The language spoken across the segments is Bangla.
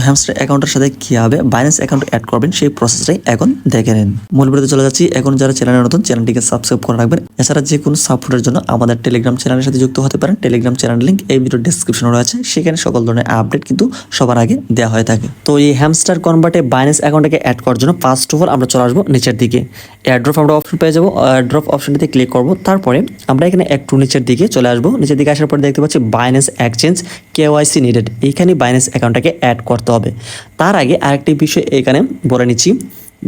হ্যামস্টার অ্যাকাউন্টের সাথে কীভাবে বাইন্যান্স অ্যাকাউন্ট অ্যাড করবেন সেই প্রসেসটাই এখন দেখে নিন। মূল ভিডিওতে চলে যাচ্ছি। এখন যারা চ্যানেলে নতুন, চ্যানেলটিকে সাবস্ক্রাইব করে রাখবেন। এছাড়া যে কোনো সাপোর্টের জন্য আমাদের টেলিগ্রাম চ্যানেলের সাথে যুক্ত হতে পারেন। টেলিগ্রাম চ্যানেল লিঙ্ক এই ভিডিওর ডেসক্রিপশনে রয়েছে, সেখানে সকল ধরনের আপডেট কিন্তু সবার আগে দেওয়া হয়ে থাকে। তো এই হ্যামস্টার কনভার্টে বাইন্যান্স অ্যাকাউন্টটাকে অ্যাড করার জন্য ফার্স্ট অফ অল আমরা চলে আসবো নিচের দিকে। এয়ারড্রপ আমরা অপশন পেয়ে যাবো। এয়ারড্রপ অপশনটিতে ক্লিক করবো। তারপরে আমরা এখানে একটু নিচের দিকে চলে আসবো। নিচের দিকে আসার পরে দেখতে পাচ্ছি বাইন্যান্স এক্সচেঞ্জ কেওয়াইসি নিডেড। এইখানে বাইন্যান্স অ্যাকাউন্টটাকে অ্যাড করতে হবে। তার আগে আরেকটি বিষয় এখানে বলে নিচ্ছি,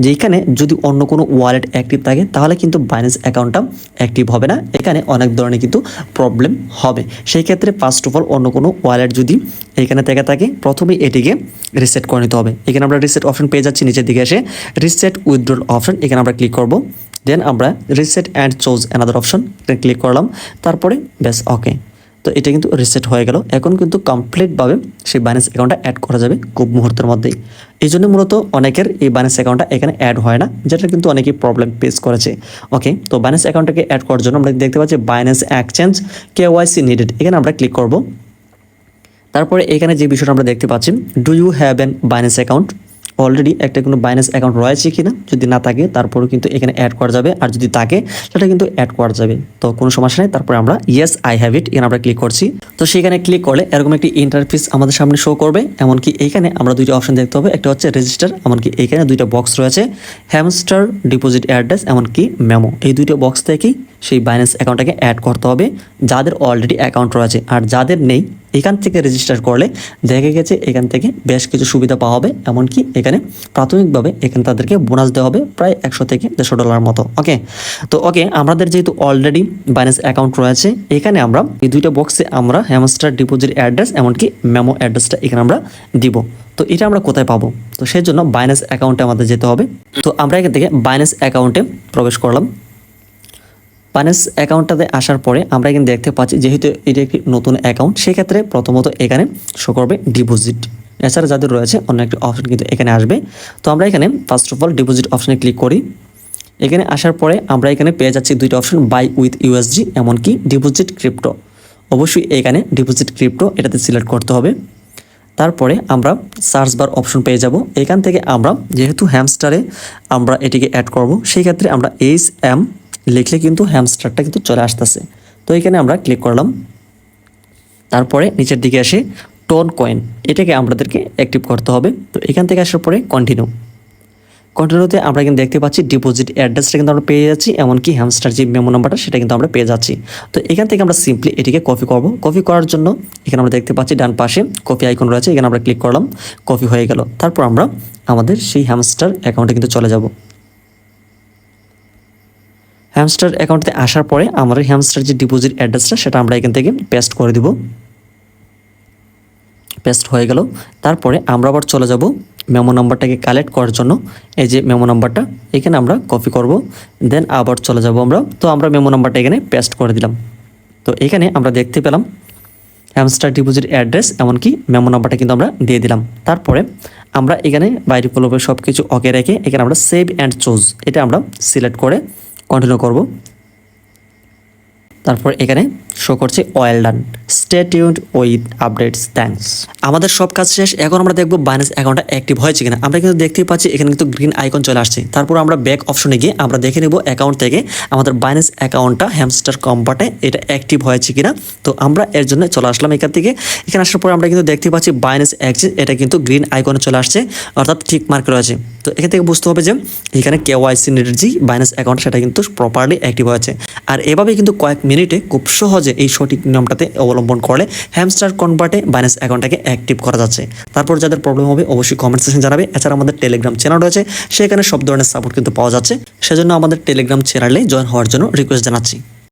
যে এখানে যদি অন্য কোনো ওয়ালেট অ্যাক্টিভ থাকে তাহলে কিন্তু বাইন্যান্স অ্যাকাউন্টটা অ্যাক্টিভ হবে না। এখানে অনেক ধরনের কিন্তু প্রবলেম হবে। সেই ক্ষেত্রে ফার্স্ট অফ অল অন্য কোনো ওয়ালেট যদি এখানে থেকে থাকে, প্রথমে এটিকে রিসেট করে নিতে হবে। এখানে আমরা রিসেট অপশন পেয়ে যাচ্ছি। নিচের দিকে এসে রিসেট উইথড্রল অপশন, এখানে আমরা ক্লিক করব। দেন আমরা reset and choose another option click করলাম। তারপরে ব্যাস ওকে। তো এটা কিন্তু রিসেট হয়ে গেল। এখন কিন্তু কমপ্লিটভাবে সেই বাইন্যান্স অ্যাকাউন্টটা অ্যাড করা যাবে খুব মুহূর্তের মধ্যেই। এই জন্য মূলত অনেকের এই বাইন্যান্স অ্যাকাউন্টটা এখানে অ্যাড হয় না, যেটা কিন্তু অনেকেই প্রবলেম ফেস করেছে। ওকে, তো বাইন্যান্স অ্যাকাউন্টটাকে অ্যাড করার জন্য আমরা দেখতে পাচ্ছি বাইন্যান্স এক্সচেঞ্জ কেওয়াইসি নিডেড, এখানে আমরা ক্লিক করব। তারপরে এখানে যে বিষয়টা আমরা দেখতে পাচ্ছি, do you have an Binance account, already একটা কোনো বাইন্যান্স অ্যাকাউন্ট রয়েছে কিনা, যদি না থাকে তারপরেও কিন্তু এখানে অ্যাড করা যাবে, আর যদি থাকে সেটা কিন্তু অ্যাড করা যাবে। তো কোনো সমস্যা নেই। তারপরে আমরা ইয়েস আই হ্যাভ ইট, এখানে আমরা ক্লিক করছি। তো সেখানে ক্লিক করলে এরকম একটি ইন্টারফেস আমাদের সামনে শো করবে। এমনকি এইখানে আমরা দুইটা অপশন দেখতে হবে, একটা হচ্ছে রেজিস্টার, এমনকি এইখানে দুইটা বক্স রয়েছে, হ্যামস্টার ডিপোজিট অ্যাড্রেস, এমনকি মেমো। এই দুইটা বক্স থেকেই সেই বাইন্যান্স অ্যাকাউন্টটাকে অ্যাড করতে হবে যাদের অলরেডি অ্যাকাউন্ট রয়েছে। আর যাদের নেই, এখান থেকে রেজিস্টার করলে দেখা গেছে এখান থেকে বেশ কিছু সুবিধা পাওয়া হবে। এমনকি এখানে প্রাথমিকভাবে এখানে তাদেরকে বোনাস দেওয়া হবে প্রায় 100 থেকে 150 ডলার মতো। ওকে, তো ওকে, আমাদের যেহেতু অলরেডি বাইন্যান্স অ্যাকাউন্ট রয়েছে, এখানে আমরা এই দুইটা বক্সে আমরা হ্যামস্টার ডিপোজিট অ্যাড্রেস এমনকি মেমো অ্যাড্রেসটা এখানে আমরা দিব। তো এটা আমরা কোথায় পাবো? তো সেই জন্য বাইন্যান্স অ্যাকাউন্টে আমাদের যেতে হবে। তো আমরা এখান থেকে বাইন্যান্স অ্যাকাউন্টে প্রবেশ করলাম। বাইন্যান্স অ্যাকাউন্টটাতে আসার পরে আমরা এখানে দেখতে পাচ্ছি, যেহেতু এটা একটি নতুন অ্যাকাউন্ট, সেক্ষেত্রে প্রথমত এখানে শো করবে ডিপোজিট। এছাড়া যাদের রয়েছে অন্য একটি অপশন কিন্তু এখানে আসবে। তো আমরা এখানে ফার্স্ট অফ অল ডিপোজিট অপশনে ক্লিক করি। এখানে আসার পরে আমরা এখানে পেয়ে যাচ্ছি দুইটা অপশন, বাই উইথ ইউএসডি এমনকি ডিপোজিট ক্রিপ্টো। অবশ্যই এখানে ডিপোজিট ক্রিপ্টো এটাতে সিলেক্ট করতে হবে। তারপরে আমরা সার্চ বার অপশন পেয়ে যাব। এখান থেকে আমরা যেহেতু হ্যামস্টারে আমরা এটিকে অ্যাড করব, সেই ক্ষেত্রে আমরা HM লিখলে কিন্তু হ্যামস্টারটা কিন্তু চলে আসতেছে। তো এখানে আমরা ক্লিক করলাম। তারপরে নিচের দিকে এসে টোন কয়েন, এটাকে আমাদেরকে অ্যাক্টিভ করতে হবে। তো এখান থেকে আসার পরে কন্টিনিউতে আমরা কিন্তু দেখতে পাচ্ছি ডিপোজিট অ্যাড্রেসটা কিন্তু আমরা পেয়ে যাচ্ছি, এমনকি হ্যামস্টার যে মেমো নাম্বারটা সেটা কিন্তু আমরা পেয়ে যাচ্ছি। তো এখান থেকে আমরা সিম্পলি এটিকে কপি করব। কপি করার জন্য এখানে আমরা দেখতে পাচ্ছি ডান পাশে কপি আইকন রয়েছে, এখানে আমরা ক্লিক করলাম, কপি হয়ে গেল। তারপর আমরা আমাদের সেই হ্যামস্টার অ্যাকাউন্টে কিন্তু চলে যাব। হ্যামস্টার অ্যাকাউন্টে আসার পরে আমাদের হ্যামস্টার যে ডিপোজিট অ্যাড্রেসটা সেটা আমরা এখান থেকে পেস্ট করে দিব। পেস্ট হয়ে গেল। তারপরে আমরা আবার চলে যাব মেমো নাম্বারটাকে কালেক্ট করার জন্য। এই যে মেমো নাম্বারটা এখানে আমরা কপি করব, দেন আবার চলে যাব আমরা। তো আমরা মেমো নাম্বারটা এখানে পেস্ট করে দিলাম। তো এখানে আমরা দেখতে পেলাম হ্যামস্টার ডিপোজিট অ্যাড্রেস এমনকি মেমো নাম্বারটা কিন্তু আমরা দিয়ে দিলাম। তারপরে আমরা এখানে বাইরে ফলোভাবে সব কিছু ওকে রেখে এখানে আমরা সেভ অ্যান্ড চুজ এটা আমরা সিলেক্ট করে কন্টিনিউ করব। তারপর এখানে শো করছে well done, stay tuned with updates, thanks. আমাদের সব কাজ শেষ। এখন আমরা দেখব বাইন্যান্স অ্যাকাউন্টটা অ্যাক্টিভ হয়েছে কিনা। আমরা কিন্তু দেখতেই পাচ্ছি এখানে কিন্তু গ্রিন আইকন চলে আসছে। তারপর আমরা ব্যাক অপশনে গিয়ে আমরা দেখে নেব অ্যাকাউন্ট থেকে আমাদের বাইন্যান্স অ্যাকাউন্টটা হ্যামস্টার কনভার্টে এটা অ্যাক্টিভ হয়েছে কিনা। তো আমরা এর জন্য চলে আসলাম এখান থেকে। এখানে আসার পর আমরা কিন্তু দেখতে পাচ্ছি বাইন্যান্স এক্সচেঞ্জ এটা কিন্তু গ্রিন আইকনে চলে আসছে, অর্থাৎ ঠিক মার্ক রয়েছে। তো এখান থেকে বুঝতে হবে যে এখানে কেওয়াইসি নিডেড যে বাইন্যান্স অ্যাকাউন্ট সেটা কিন্তু প্রপারলি অ্যাক্টিভ হয়েছে। আর এভাবে কিন্তু কয়েক মিনিটে খুব সহজে এই সঠিক নিয়মটাতে অবলম্বন করলে হ্যামস্টার কনভার্টে বাইন্যান্স অ্যাকাউন্টটাকে অ্যাক্টিভ করা যাচ্ছে। তারপর যাদের প্রবলেম হবে অবশ্যই কমেন্ট সেকশন জানাবে। এছাড়া আমাদের টেলিগ্রাম চ্যানেল রয়েছে, সেখানে সব ধরনের সাপোর্ট কিন্তু পাওয়া যাচ্ছে। সেজন্য আমাদের টেলিগ্রাম চ্যানেলে জয়েন হওয়ার জন্য রিকোয়েস্ট জানাচ্ছি।